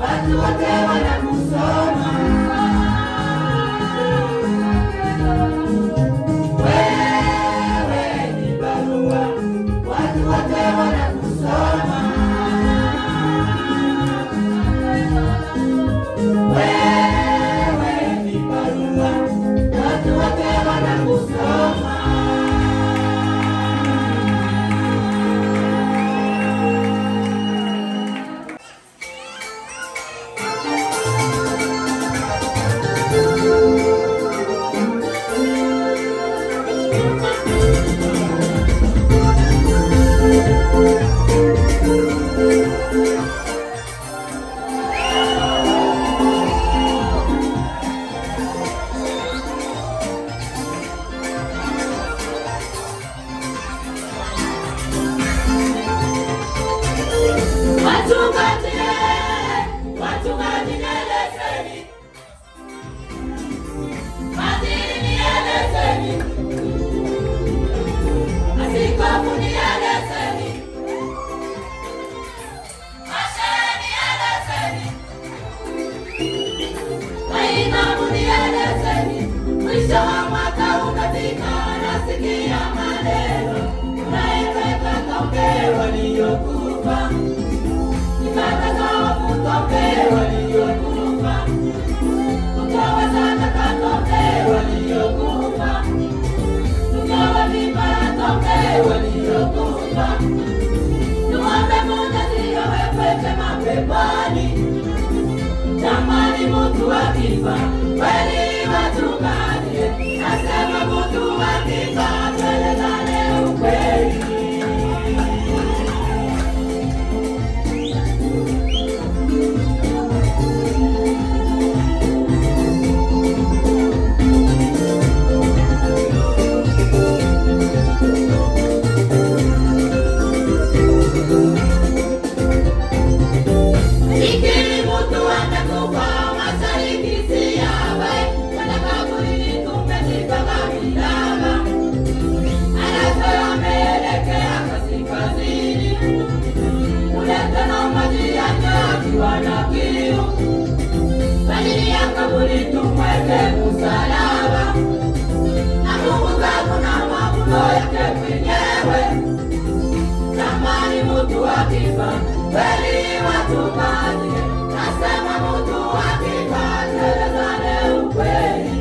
watu wote wanakusoma. Wewe ni barua, watu wote wanakusoma. Wewe ni barua, watu wote wanakusoma. Mwisho wa mwaka unafika, nasikia maneno unaeleza tombe waliokufa, ibada za tombe waliokufa, kutoa sadaka tombe waliokufa, kutoa vibaya tombe waliokufa. Tuombe Mungu asiwaweke mapeponi, tamani mtu akifa kweli wachungaji, nasema mtu akifa tuelezane ukweli. Ikili mtu amekufa mashariki siyawe, wana kaburi tumezika milaba, anasema ameelekea kaskazini, kuleta na maji yake akiwa na kiu, badili ya kaburi tumweke msalaba, na Mungu zako na mafuno yake mwenyewe. Tamani mtu akifa kweli wachungaji, nasema mtu akifa tuelezane ukweli.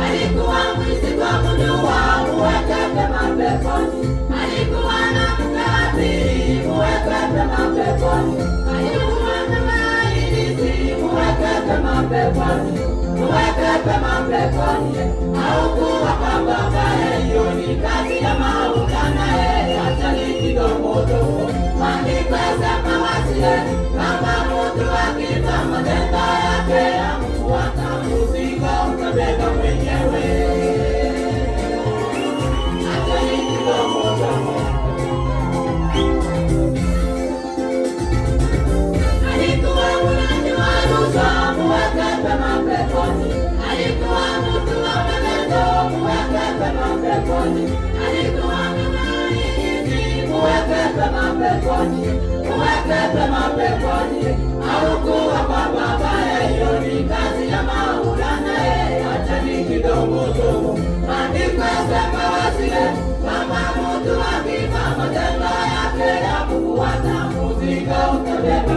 Alikuwa mwizi kwa kujua, muweke mapeponi. Alikuwa na mkatili, muweke mapeponi. Alikuwa na mailizi, muweke mapeponi. Muweke mapeponi. Haukuwa kwa babaye, hiyo ni kazi ya maulana, acha ni kidogo dogo. Maandiko yasema wasie, kama mtu akifa matendo yake yamfuata, mzigo utabeba mwenyewe. Acha ni kidogo dogo. Alikuwa mwenye rushwa, muweke mapeponi. Alikuwa mtu wa maneno, muweke mapeponi. Alikuwa mwizi, muweke mapeponi. Muweke mapeponi. Haukuwa kwa babaye, hiyo ni kazi ya maulana, acha ni kidogo dogo. Maandiko yasema wasie, kama mtu akifa matendo yake yamfuata, mzigo utabeba